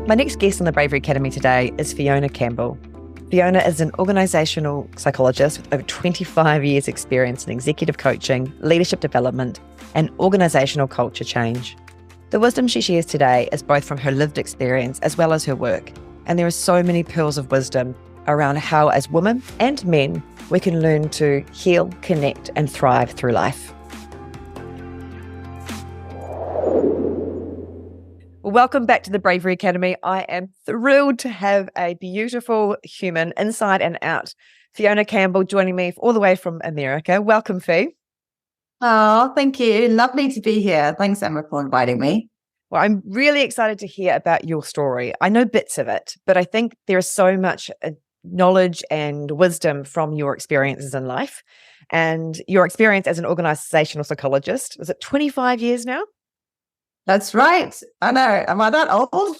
My next guest on the Bravery Academy today is Fiona Campbell. Fiona is an organisational psychologist with over 25 years' experience in executive coaching, leadership development, and organisational culture change. The wisdom she shares today is both from her lived experience as well as her work, and there are so many pearls of wisdom around how, as women and men, we can learn to heal, connect, and thrive through life. Welcome back to the Bravery Academy. I am thrilled to have a beautiful human inside and out, Fiona Campbell, joining me all the way from America. Welcome, Fi. Oh, thank you. Lovely to be here. Thanks, Emma, for inviting me. Well, I'm really excited to hear about your story. I know bits of it, but I think there is so much knowledge and wisdom from your experiences in life and your experience as an organizational psychologist. Was it 25 years now? That's right. I know. Am I that old?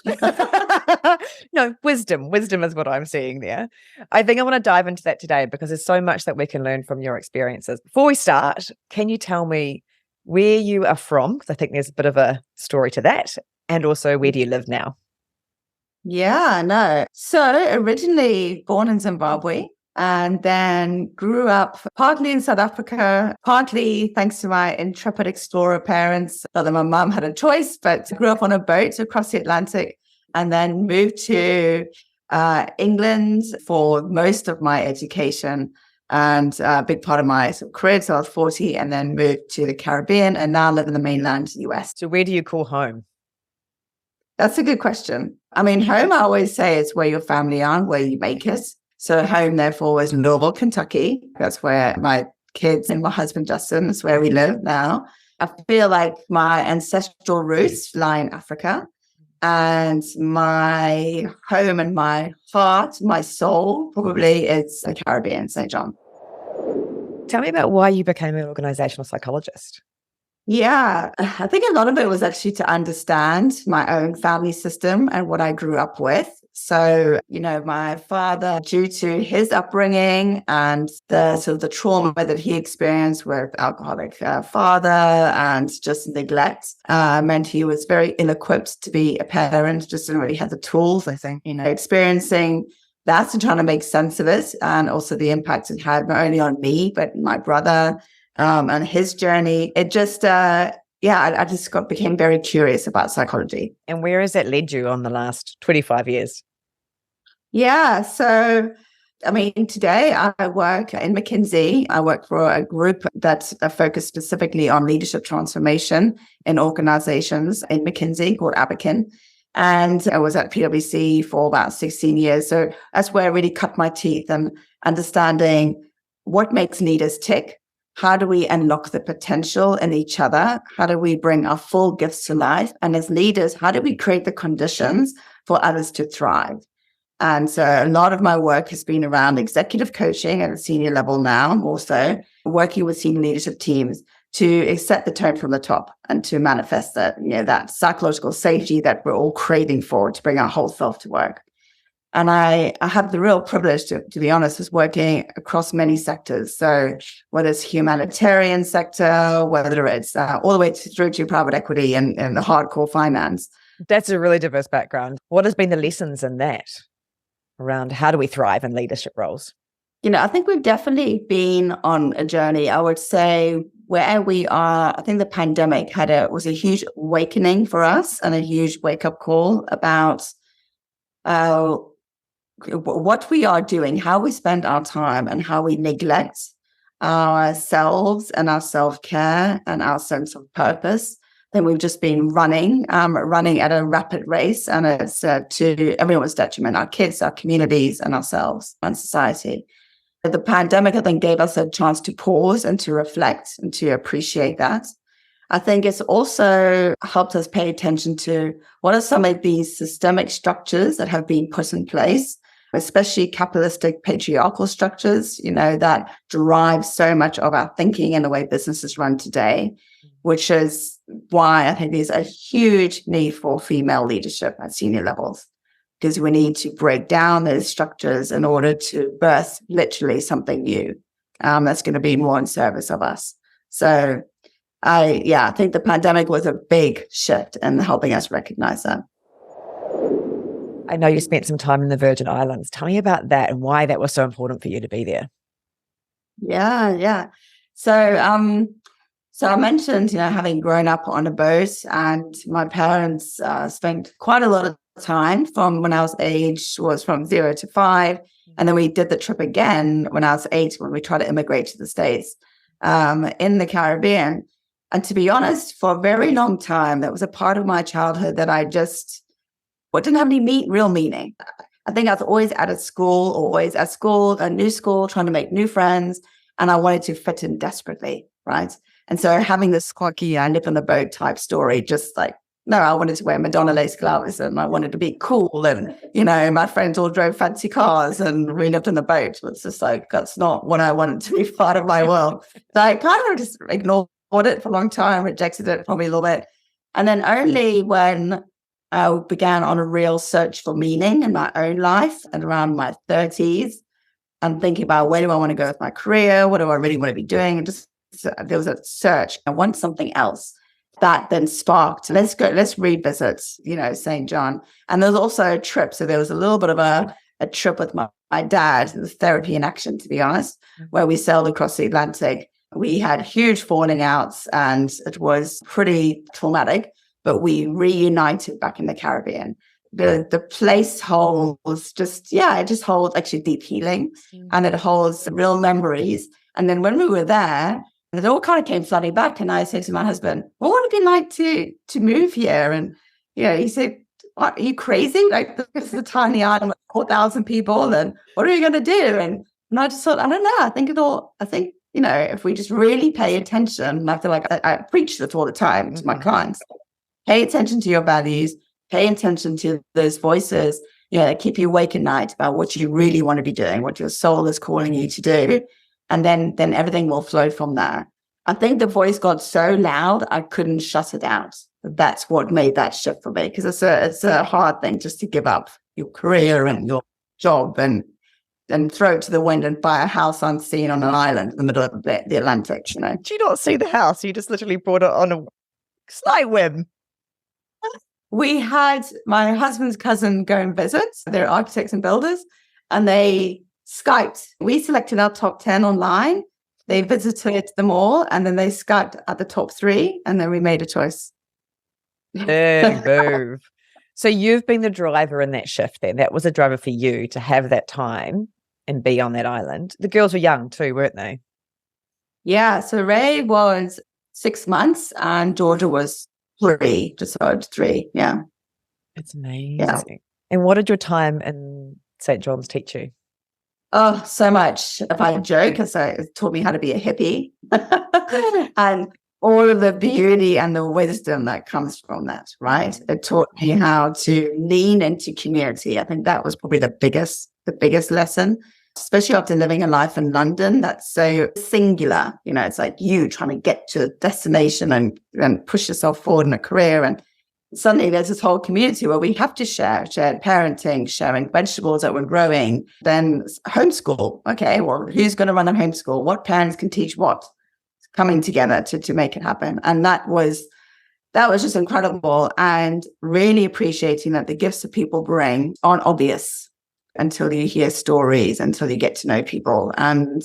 No, wisdom. Wisdom is what I'm seeing there. I think I want to dive into that today because there's so much that we can learn from your experiences. Before we start, can you tell me where you are from? Because I think there's a bit of a story to that. And also, where do you live now? Yeah, no. So originally born in Zimbabwe and then grew up partly in South Africa, partly thanks to my intrepid explorer parents. Not that my mum had a choice, but grew up on a boat across the Atlantic and then moved to England for most of my education and a big part of my career till I was 40, and then moved to the Caribbean and now live in the mainland US. So where do you call home? That's a good question. I mean, home, I always say, is where your family are, where you make it. So home, therefore, is Louisville, Kentucky. That's where my kids and my husband, Justin, is where we live now. I feel like my ancestral roots lie in Africa. And my home and my heart, my soul, probably is the Caribbean, St. John. Tell me about why you became an organizational psychologist. Yeah, I think a lot of it was actually to understand my own family system and what I grew up with. So, my father, due to his upbringing and the trauma that he experienced with alcoholic father and just neglect, meant he was very ill-equipped to be a parent, just didn't really have the tools, I think, experiencing that and trying to make sense of it. And also the impact it had not only on me, but my brother and his journey. It just, I just became very curious about psychology. And where has that led you on the last 25 years? Yeah. So, today I work in McKinsey. I work for a group that's focused specifically on leadership transformation in organizations in McKinsey called Abacan. And I was at PwC for about 16 years. So that's where I really cut my teeth and understanding what makes leaders tick. How do we unlock the potential in each other? How do we bring our full gifts to life? And as leaders, how do we create the conditions for others to thrive? And so a lot of my work has been around executive coaching at a senior level now, also working with senior leadership teams to set the tone from the top and to manifest that psychological safety that we're all craving for to bring our whole self to work. And I have the real privilege, to be honest, is working across many sectors. So whether it's humanitarian sector, whether it's all the way through to private equity and the hardcore finance. That's a really diverse background. What has been the lessons in that around how do we thrive in leadership roles? I think we've definitely been on a journey. I would say where we are, I think the pandemic was a huge awakening for us and a huge wake-up call about what we are doing, how we spend our time, and how we neglect ourselves and our self-care and our sense of purpose. Then we've just been running at a rapid race, and it's to everyone's detriment, our kids, our communities, and ourselves and society. The pandemic, I think, gave us a chance to pause and to reflect and to appreciate that. I think it's also helped us pay attention to what are some of these systemic structures that have been put in place, especially capitalistic patriarchal structures, that drive so much of our thinking and the way businesses run today, which is why I think there's a huge need for female leadership at senior levels, because we need to break down those structures in order to birth literally something new that's going to be more in service of us. So I think the pandemic was a big shift in helping us recognize that. I know you spent some time in the Virgin Islands. Tell me about that and why that was so important for you to be there. Yeah. So I mentioned, having grown up on a boat, and my parents spent quite a lot of time from when I was from 0 to 5. And then we did the trip again when I was 8, when we tried to immigrate to the States, in the Caribbean. And to be honest, for a very long time, that was a part of my childhood that I just didn't have any real meaning. I think I was always at a new school, trying to make new friends, and I wanted to fit in desperately, right? And so having this quirky, I live on a boat type story, just like, no, I wanted to wear Madonna lace gloves, and I wanted to be cool. And, my friends all drove fancy cars and we lived on a boat. It's just like, that's not what I wanted to be part of my world. So I kind of just ignored it for a long time, rejected it probably a little bit. And then only when I began on a real search for meaning in my own life and around my 30s, and thinking about, where do I want to go with my career? What do I really want to be doing? And just there was a search. I want something else. That then sparked, let's revisit, St. John. And there was also a trip. So there was a little bit of a trip with my dad, the therapy in action, to be honest, where we sailed across the Atlantic. We had huge falling outs and it was pretty traumatic, but we reunited back in the Caribbean. The place holds it just holds actually deep healing, and it holds real memories. And then when we were there, it all kind of came flooding back. And I said to my husband, what would it be like to move here? And, he said, what, are you crazy? Like, this is a tiny island with 4,000 people. And what are you going to do? And I just thought, I don't know. I think, if we just really pay attention, and I feel like I preach this all the time to my clients, pay attention to your values, pay attention to those voices, that keep you awake at night about what you really want to be doing, what your soul is calling you to do. And then everything will flow from there. I think the voice got so loud, I couldn't shut it out. That's what made that shift for me, because it's a hard thing just to give up your career and your job and throw it to the wind and buy a house unseen on an island in the middle of the Atlantic. Did you not see the house? You just literally brought it on a slight whim. We had my husband's cousin go and visit. They're architects and builders, and they Skyped. We selected our top 10 online. They visited them all, and then they Skyped at the top 3, and then we made a choice. Big move. So you've been the driver in that shift then. That was a driver for you to have that time and be on that island. The girls were young too, weren't they? Yeah. So Ray was 6 months and Georgia was 3, just about 3. Yeah. It's amazing. Yeah. And what did your time in St. John's teach you? Oh, so much. If I joke, it taught me how to be a hippie and all of the beauty and the wisdom that comes from that, right? It taught me how to lean into community. I think that was probably the biggest lesson, especially after living a life in London that's so singular. It's like you trying to get to a destination and push yourself forward in a career, and suddenly there's this whole community where we have to shared parenting, sharing vegetables that we're growing, then homeschool. Okay, well, who's going to run a homeschool? What parents can teach what? Coming together to make it happen. And that was just incredible, and really appreciating that the gifts that people bring aren't obvious until you hear stories, until you get to know people. And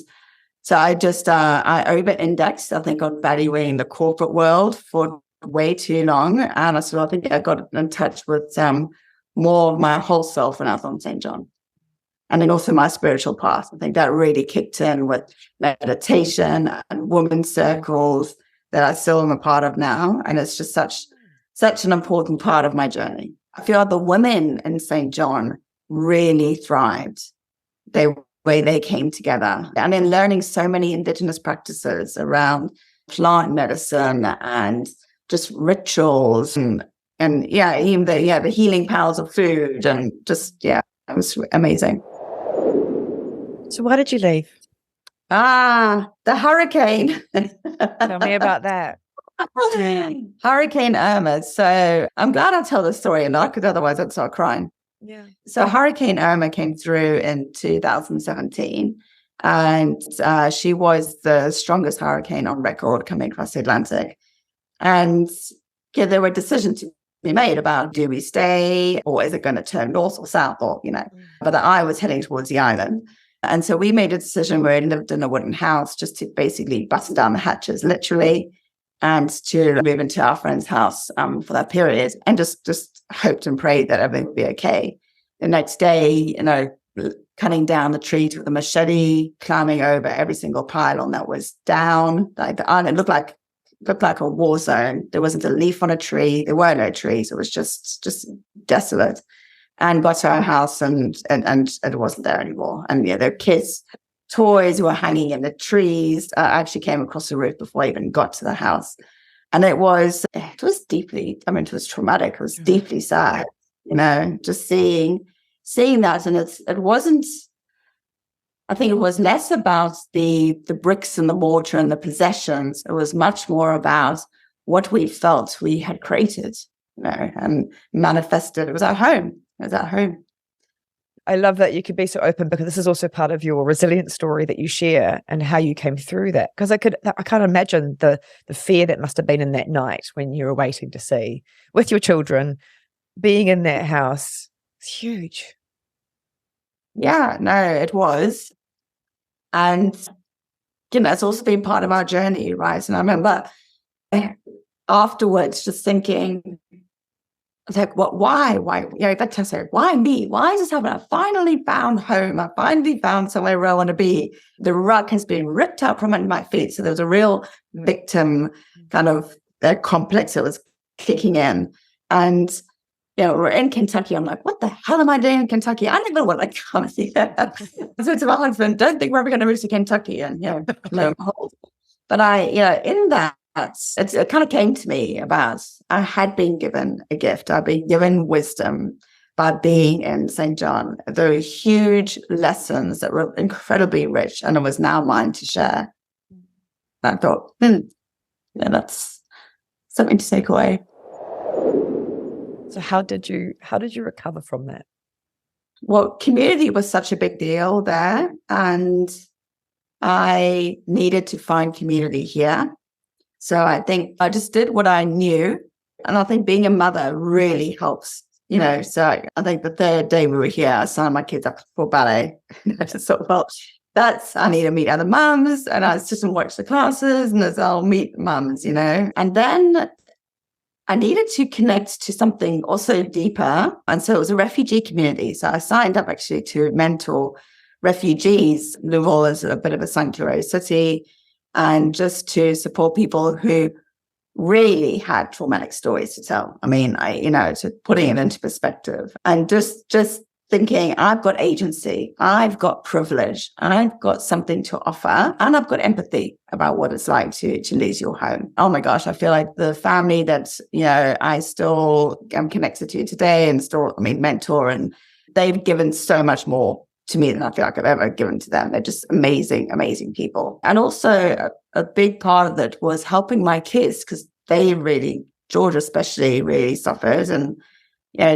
so I just, I over-indexed, I think, on valuing the corporate world for way too long. And I think I got in touch with more of my whole self when I was on St. John. And then also my spiritual path. I think that really kicked in with meditation and women's circles that I still am a part of now. And it's just such an important part of my journey. I feel like the women in St. John really thrived the way they came together. And in learning so many indigenous practices around plant medicine and just rituals and even the healing powers of food, and just, it was amazing. So why did you leave? The hurricane. Tell me about that. Hurricane Irma. So I'm glad I tell this story, and because otherwise I'd start crying. Yeah. So Hurricane Irma came through in 2017, and she was the strongest hurricane on record coming across the Atlantic. And there were decisions to we made about, do we stay, or is it going to turn north or south, or, but I was heading towards the island. And so we made a decision where we lived in a wooden house just to basically bust down the hatches, literally, and to move into our friend's house for that period, and just hoped and prayed that everything would be okay. The next day, cutting down the trees with a machete, climbing over every single pylon that was down. Like the island looked like a war zone. There wasn't a leaf on a tree. There were no trees. It was just desolate. And got to our house and it wasn't there anymore. And the kids' toys were hanging in the trees. I actually came across the roof before I even got to the house. And it was deeply, it was traumatic. It was deeply sad, just seeing that. And it wasn't, I think it was less about the bricks and the mortar and the possessions. It was much more about what we felt we had created, and manifested. It was our home. I love that you could be so open, because this is also part of your resilience story that you share and how you came through that. Because I can't imagine the fear that must have been in that night when you were waiting to see with your children, being in that house. It's huge. Yeah, no, it was. And, it's also been part of our journey, right? And I remember afterwards just thinking, I was like, what, why? That time I said, why me? Why is this happening? I finally found home. I finally found somewhere where I want to be. The rug has been ripped out from under my feet. So there was a real victim kind of complex that was kicking in. And, we're in Kentucky. I'm like, what the hell am I doing in Kentucky? I never want to come see that. So to my husband, don't think we're ever going to move to Kentucky. And, lo and behold. But in that, it kind of came to me about, I had been given a gift. I'd been given wisdom by being in St. John. There were huge lessons that were incredibly rich, and it was now mine to share. I thought, that's something to take away. So how did you recover from that? Well, community was such a big deal there, and I needed to find community here. So I think I just did what I knew. And I think being a mother really helps, So I think the third day we were here, I signed my kids up for ballet. I just sort of felt, I need to meet other mums. And I just watch the classes, and I'll meet mums, And then I needed to connect to something also deeper. And so it was a refugee community. So I signed up actually to mentor refugees. Louisville is a bit of a sanctuary city. And just to support people who really had traumatic stories to tell. So putting it into perspective, and just thinking, I've got agency, I've got privilege, and I've got something to offer, and I've got empathy about what it's like to lose your home. Oh my gosh, I feel like the family that, I still am connected to today and still, mentor, and they've given so much more to me than I feel like I've ever given to them. They're just amazing, amazing people. And also a big part of it was helping my kids, because they really, Georgia especially, really suffered. And,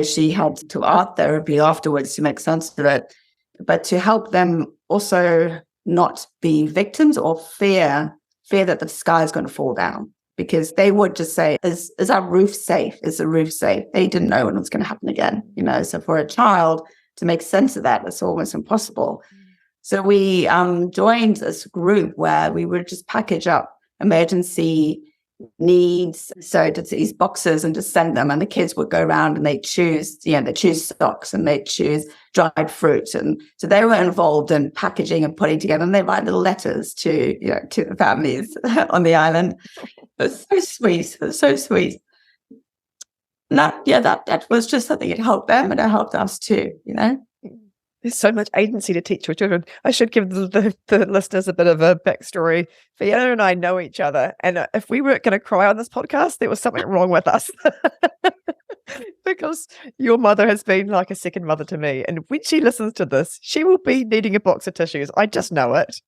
she had to art therapy afterwards to make sense of it. But to help them also not be victims or fear that the sky is going to fall down. Because they would just say, is our roof safe? Is the roof safe? They didn't know when it was going to happen again. So for a child to make sense of that, it's almost impossible. So we joined this group where we would just package up emergency needs. So to these boxes and just send them, and the kids would go around and they choose socks, and they choose dried fruit. And so they were involved in packaging and putting together, and they write little letters to the families on the island. It was so sweet. It was so sweet. That was just something that helped them, and it helped us too, There's so much agency to teach your children. I should give the listeners a bit of a backstory. Fiona and I know each other, and if we weren't going to cry on this podcast, there was something wrong with us. Because your mother has been like a second mother to me, and when she listens to this, she will be needing a box of tissues. I just know it.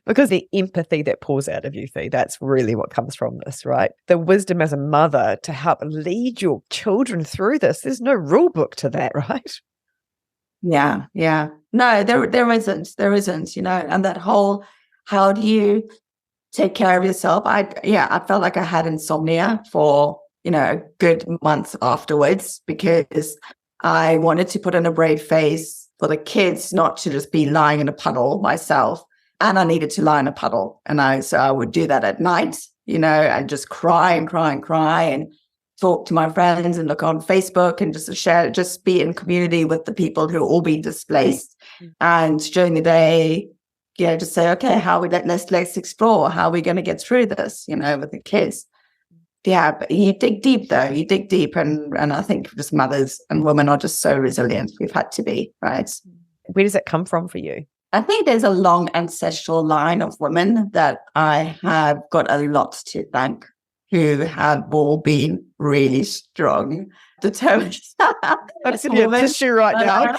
Because the empathy that pours out of you, Fee, that's really what comes from this, right? The wisdom as a mother to help lead your children through this. There's no rule book to that, right? Yeah. No, there isn't, and that whole, how do you take care of yourself? I felt like I had insomnia for a good month afterwards, because I wanted to put on a brave face for the kids, not to just be lying in a puddle myself. And I needed to lie in a puddle. So I would do that at night, and just cry and cry and cry and talk to my friends and look on Facebook and just be in community with the people who are all being displaced. And during the day, just say, okay, let's explore how we're going to get through this, with the kids. Yeah, but you dig deep though. You dig deep, and I think just mothers and women are just so resilient. We've had to be, right? Where does it come from for you? I think there's a long ancestral line of women that I have got a lot to thank, who have all been really strong, determined. I'm sitting in tissue right now.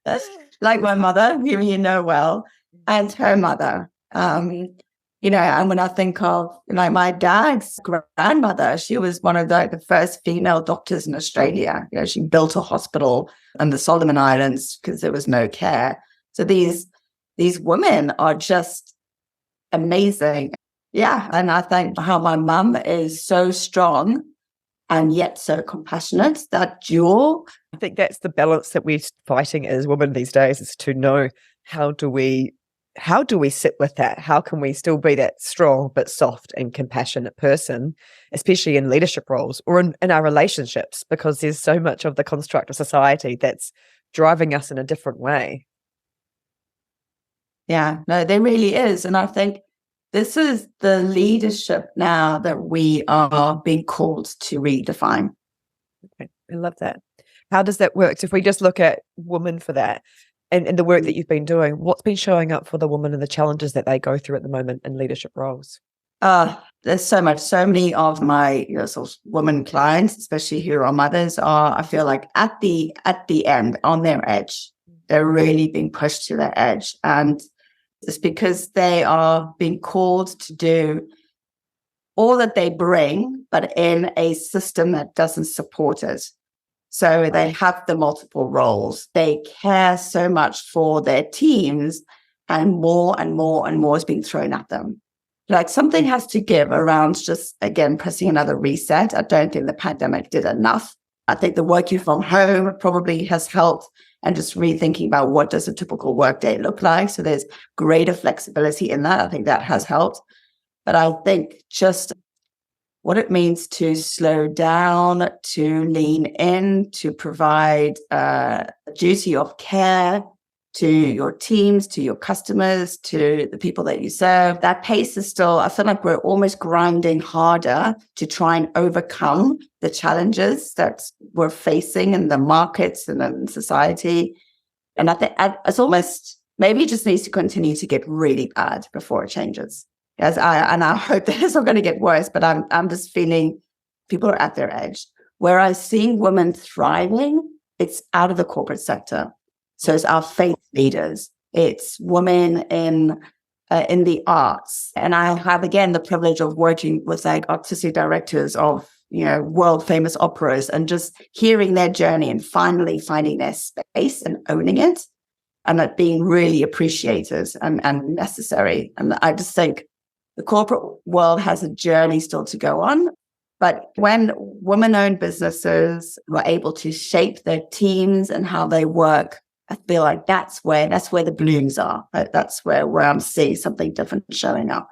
That's like my mother, who you know well, and her mother. And when I think of my dad's grandmother, she was one of the first female doctors in Australia. She built a hospital in the Solomon Islands because there was no care. So these women are just amazing. Yeah. And I think how my mum is so strong and yet so compassionate, that dual. I think that's the balance that we're fighting as women these days, is to know how do we sit with that? How can we still be that strong but soft and compassionate person, especially in leadership roles or in our relationships, because there's so much of the construct of society that's driving us in a different way. Yeah, no, there really is. And I think this is the leadership now that we are being called to redefine. Okay, I love that. How does that work? So if we just look at women for that, and the work that you've been doing, what's been showing up for the women and the challenges that they go through at the moment in leadership roles? There's so much. So many of my sort of women clients, especially who are mothers, I feel like at the end, on their edge. They're really being pushed to their edge. And it's because they are being called to do all that they bring, but in a system that doesn't support it. So they have the multiple roles. They care so much for their teams, and more and more and more is being thrown at them. Like something has to give around just, again, pressing another reset. I don't think the pandemic did enough. I think the working from home probably has helped, and just rethinking about what does a typical workday look like. So there's greater flexibility in that. I think that has helped. But I think just what it means to slow down, to lean in, to provide a duty of care to your teams, to your customers, to the people that you serve. That pace is still, I feel like we're almost grinding harder to try and overcome the challenges that we're facing in the markets and in society. And I think it's almost, maybe it just needs to continue to get really bad before it changes. I hope that it's not going to get worse, but I'm just feeling people are at their edge. Where I see women thriving, it's out of the corporate sector. So it's our faith leaders. It's women in the arts. And I have, again, the privilege of working with artistic directors of, world famous operas, and just hearing their journey and finally finding their space and owning it, and that being really appreciated and necessary. And I just think the corporate world has a journey still to go on. But when women-owned businesses were able to shape their teams and how they work, I feel like that's where the blooms are. That's where I'm seeing something different showing up.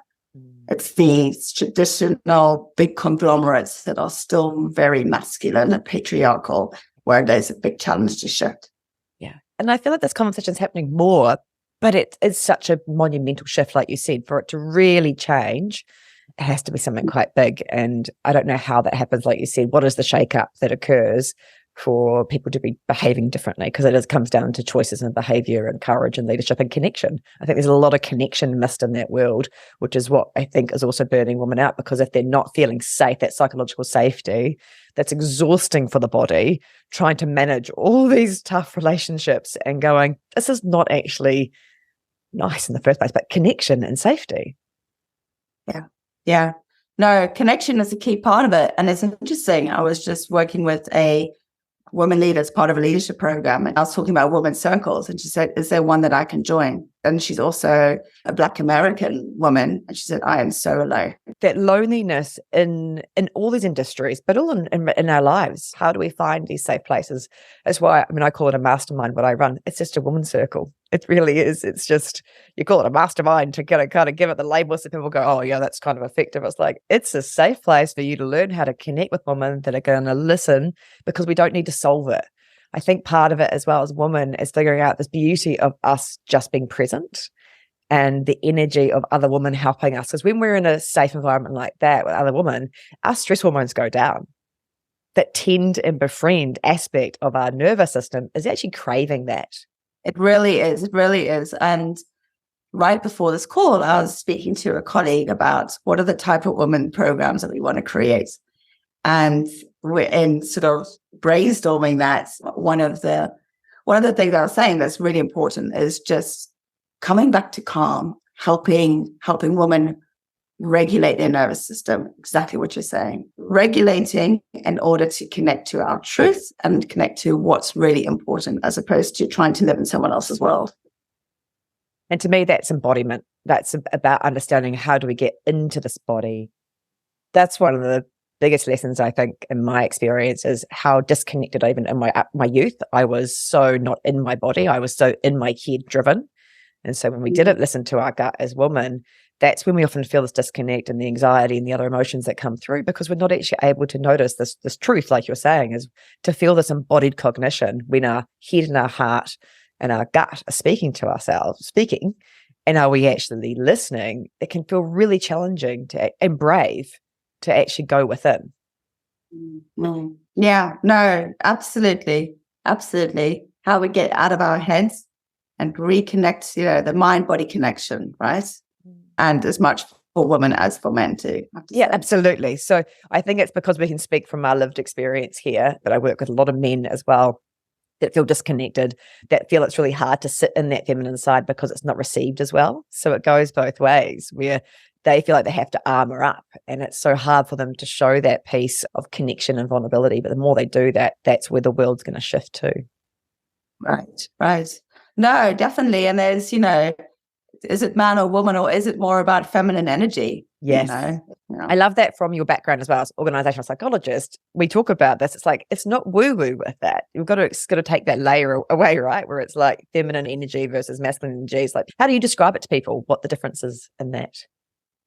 It's the traditional big conglomerates that are still very masculine and patriarchal, where there's a big challenge to shift. Yeah. And I feel like this conversation is happening more, but it is such a monumental shift, like you said. For it to really change, it has to be something quite big. And I don't know how that happens. Like you said, what is the shake-up that occurs for people to be behaving differently? Because it comes down to choices and behavior and courage and leadership and connection. I think there's a lot of connection missed in that world, which is what I think is also burning women out, because if they're not feeling safe, that psychological safety, that's exhausting for the body, trying to manage all these tough relationships and going, this is not actually nice in the first place, but connection and safety. Yeah. No, connection is a key part of it. And it's interesting. I was just working with a women leaders, part of a leadership program. And I was talking about women's circles. And she said, is there one that I can join? And she's also a Black American woman. And she said, I am so alone. That loneliness in all these industries, but all in our lives. How do we find these safe places? That's why, I call it a mastermind, what I run. It's just a women's circle. It really is. It's just, you call it a mastermind to kind of give it the label so people go, oh yeah, that's kind of effective. It's like, it's a safe place for you to learn how to connect with women that are going to listen, because we don't need to solve it. I think part of it as well as women is figuring out this beauty of us just being present and the energy of other women helping us. Because when we're in a safe environment like that with other women, our stress hormones go down. That tend and befriend aspect of our nervous system is actually craving that. It really is. It really is. And right before this call, I was speaking to a colleague about what are the type of women programs that we want to create. And we're in sort of brainstorming that. One of the things I was saying that's really important is just coming back to calm, helping women regulate their nervous system. Exactly what you're saying. Regulating in order to connect to our truth and connect to what's really important, as opposed to trying to live in someone else's world. And to me, that's embodiment. That's about understanding how do we get into this body. That's one of the biggest lessons, I think, in my experience, is how disconnected, even in my youth, I was so not in my body. I was so in my head driven. And so when we didn't listen to our gut as women, that's when we often feel this disconnect and the anxiety and the other emotions that come through, because we're not actually able to notice this truth, like you're saying, is to feel this embodied cognition when our head and our heart and our gut are speaking to ourselves, and are we actually listening? It can feel really challenging and brave to actually go within. Mm. Yeah, no, absolutely. Absolutely. How we get out of our heads and reconnect, the mind-body connection, right? And as much for women as for men too. Yeah, absolutely. So I think it's because we can speak from our lived experience here, but I work with a lot of men as well that feel disconnected, that feel it's really hard to sit in that feminine side because it's not received as well. So it goes both ways, where they feel like they have to armor up, and it's so hard for them to show that piece of connection and vulnerability. But the more they do that, that's where the world's going to shift to. Right. No, definitely. And there's, is it man or woman, or is it more about feminine energy? Yes. I love that from your background as well as organizational psychologist. We talk about this. It's like, it's not woo-woo with that. It's got to take that layer away, right? Where it's like feminine energy versus masculine energy. It's like, how do you describe it to people? What the difference is in that?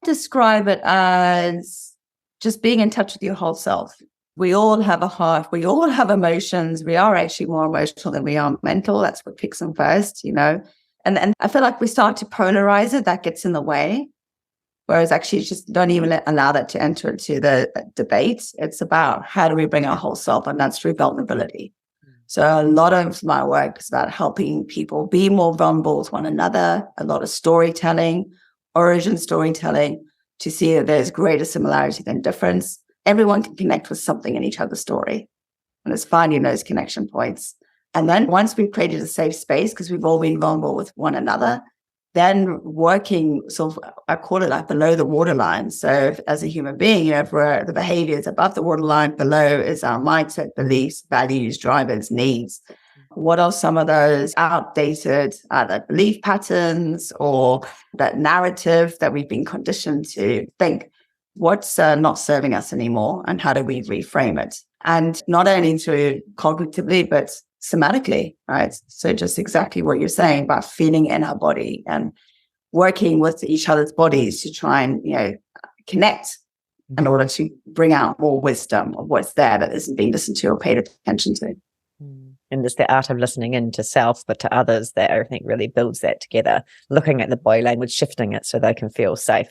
Describe it as just being in touch with your whole self. We all have a heart. We all have emotions. We are actually more emotional than we are mental. That's what kicks them first, And I feel like we start to polarize it. That gets in the way. Whereas actually just don't even allow that to enter into the debate. It's about how do we bring our whole self, and that's through vulnerability. So a lot of my work is about helping people be more vulnerable with one another, a lot of storytelling, origin storytelling, to see that there's greater similarity than difference. Everyone can connect with something in each other's story. And it's finding those connection points. And then once we've created a safe space, because we've all been vulnerable with one another, then working sort of, I call it like below the waterline. So as a human being, if the behavior is above the waterline, below is our mindset, beliefs, values, drivers, needs. What are some of those outdated either belief patterns or that narrative that we've been conditioned to think? What's not serving us anymore, and how do we reframe it? And not only to cognitively, but somatically, right? So just exactly what you're saying about feeling in our body and working with each other's bodies to try and, connect in order to bring out more wisdom of what's there that isn't being listened to or paid attention to. And it's the art of listening in to self, but to others, that I think really builds that together, looking at the body language, shifting it so they can feel safe.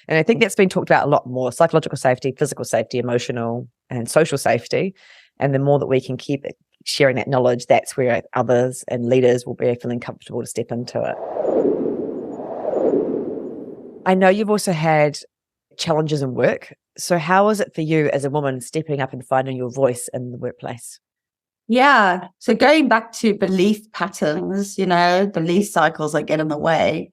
And I think that's been talked about a lot more: psychological safety, physical safety, emotional and social safety. And the more that we can keep sharing that knowledge, that's where others and leaders will be feeling comfortable to step into it. I know you've also had challenges in work. So how is it for you as a woman stepping up and finding your voice in the workplace? Yeah. So going back to belief patterns, belief cycles that get in the way.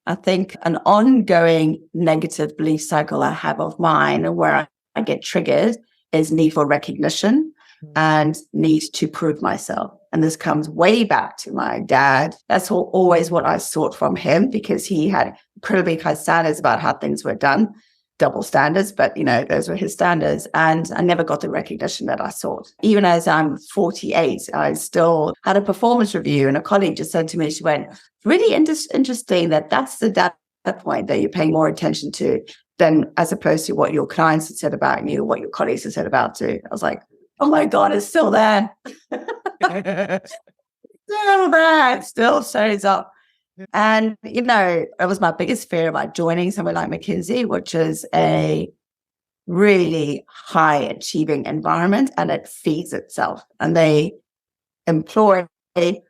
I think an ongoing negative belief cycle I have of mine, and where I get triggered, is need for recognition. and need to prove myself. And this comes way back to my dad. That's always what I sought from him, because he had incredibly high standards about how things were done, double standards, but those were his standards. And I never got the recognition that I sought. Even as I'm 48, I still had a performance review, and a colleague just said to me, she went, really interesting that's the data point that you're paying more attention to than as opposed to what your clients had said about you, what your colleagues had said about you. I was like, oh my God, it's still there. Still there. It still shows up. And, it was my biggest fear about joining somewhere like McKinsey, which is a really high achieving environment, and it feeds itself. And they employ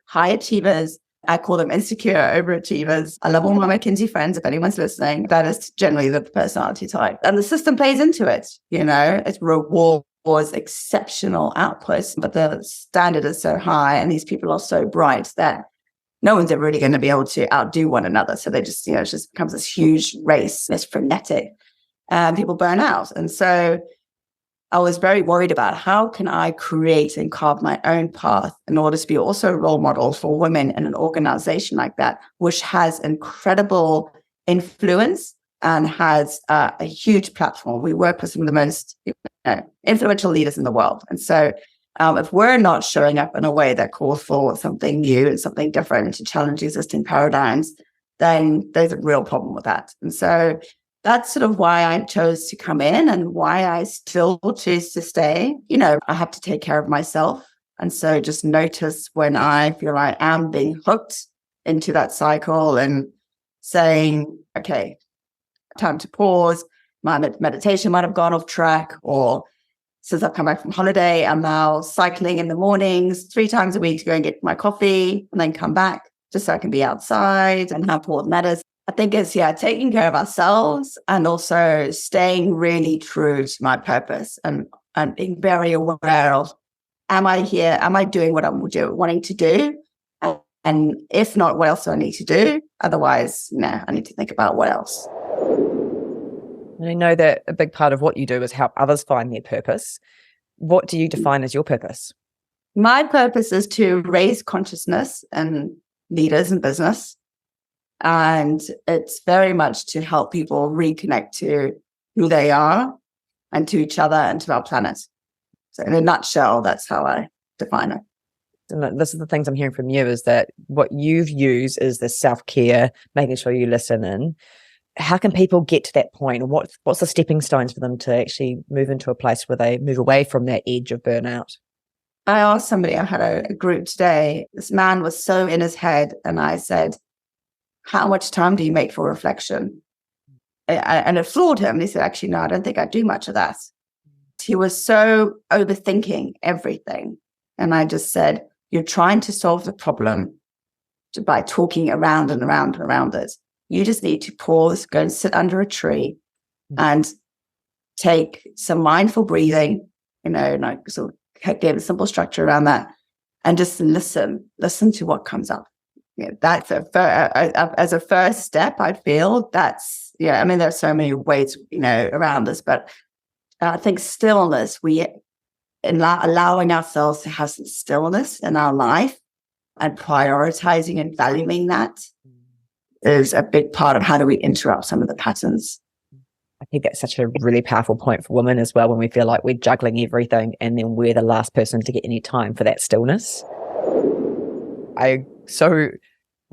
high achievers. I call them insecure overachievers. I love all my McKinsey friends. If anyone's listening, that is generally the personality type. And the system plays into it. It rewards exceptional outputs, but the standard is so high and these people are so bright that no one's ever really going to be able to outdo one another. So they just, it just becomes this huge race, this frenetic, and people burn out. And so I was very worried about how can I create and carve my own path in order to be also a role model for women in an organization like that, which has incredible influence and has a huge platform. We work with some of the most influential leaders in the world. And so if we're not showing up in a way that calls for something new and something different to challenge existing paradigms, then there's a real problem with that. And so that's sort of why I chose to come in and why I still choose to stay. I have to take care of myself. And so just notice when I feel I am being hooked into that cycle and saying, okay, time to pause. My meditation might have gone off track, or since I've come back from holiday, I'm now cycling in the mornings 3 times a week to go and get my coffee and then come back just so I can be outside and have what matters. I think it's, taking care of ourselves and also staying really true to my purpose and being very aware of, am I here? Am I doing what I'm wanting to do? And if not, what else do I need to do? Otherwise, I need to think about what else. And I know that a big part of what you do is help others find their purpose. What do you define as your purpose? My purpose is to raise consciousness in leaders in business. And it's very much to help people reconnect to who they are and to each other and to our planet. So in a nutshell, that's how I define it. And this is the things I'm hearing from you, is that what you've used is the self-care, making sure you listen in. How can people get to that point? And what's the stepping stones for them to actually move into a place where they move away from that edge of burnout? I asked somebody, I had a group today, this man was so in his head, and I said, how much time do you make for reflection? And it floored him. He said, actually, no, I don't think I do much of that. He was so overthinking everything. And I just said, you're trying to solve the problem by talking around and around and around it. You just need to pause, go and sit under a tree and take some mindful breathing, like sort of give a simple structure around that and just listen to what comes up. That's as a first step, I feel that's, there's so many ways, around this, but I think stillness, allowing ourselves to have some stillness in our life and prioritizing and valuing that is a big part of how do we interrupt some of the patterns. I think that's such a really powerful point for women as well, when we feel like we're juggling everything and then we're the last person to get any time for that stillness. I so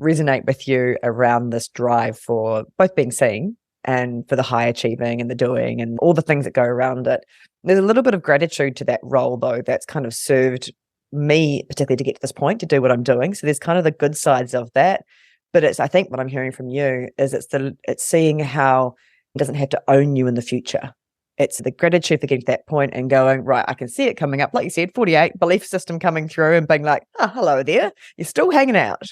resonate with you around this drive for both being seen and for the high achieving and the doing and all the things that go around it. There's a little bit of gratitude to that role, though, that's kind of served me particularly to get to this point, to do what I'm doing. So there's kind of the good sides of that. But it's, I think what I'm hearing from you is it's seeing how it doesn't have to own you in the future. It's the gratitude for getting to that point and going, right, I can see it coming up. Like you said, 48, belief system coming through and being like, oh, hello there. You're still hanging out.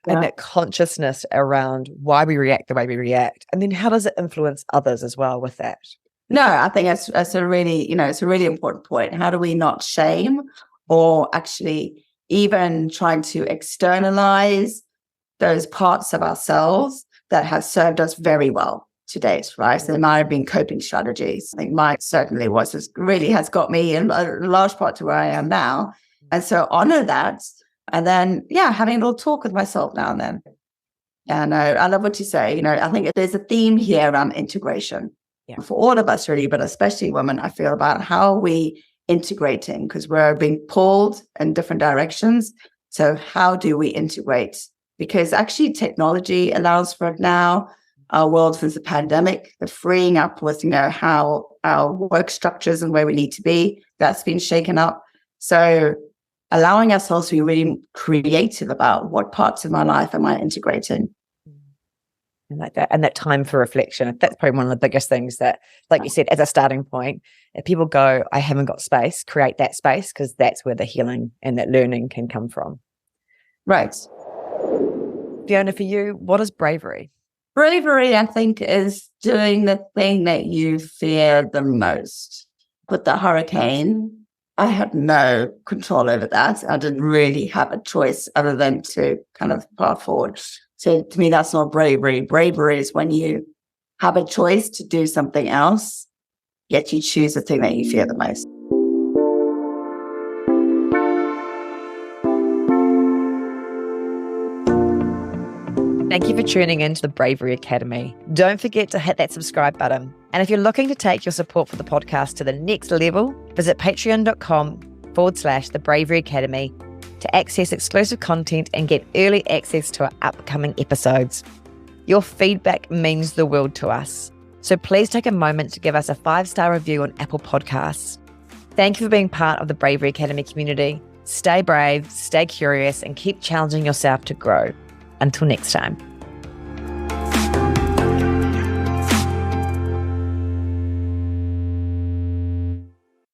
Yeah. And that consciousness around why we react the way we react. And then how does it influence others as well with that? No, I think that's a really, it's a really important point. How do we not shame or actually even trying to externalize those parts of ourselves that have served us very well? to date, right? So there might have been coping strategies. I think mine certainly really has got me in a large part to where I am now. And so honor that. And then, having a little talk with myself now and then. And I love what you say. I think there's a theme here around integration for all of us really, but especially women, I feel, about how we integrating, because we're being pulled in different directions. So how do we integrate? Because actually technology allows for it now. Our world since the pandemic, the freeing up with, how our work structures and where we need to be, that's been shaken up. So allowing ourselves to be really creative about what parts of my life am I integrating. And like that, and that time for reflection. That's probably one of the biggest things that, like you said, as a starting point, if people go, I haven't got space, create that space, because that's where the healing and that learning can come from. Right. Fiona, for you, what is bravery? Bravery, I think, is doing the thing that you fear the most. With the hurricane, I had no control over that. I didn't really have a choice other than to kind of path forward. So to me, that's not bravery. Bravery is when you have a choice to do something else, yet you choose the thing that you fear the most. Thank you for tuning in to the Bravery Academy. Don't forget to hit that subscribe button. And if you're looking to take your support for the podcast to the next level, visit patreon.com/the Bravery Academy to access exclusive content and get early access to our upcoming episodes. Your feedback means the world to us. So please take a moment to give us a 5-star review on Apple Podcasts. Thank you for being part of the Bravery Academy community. Stay brave, stay curious, and keep challenging yourself to grow. Until next time.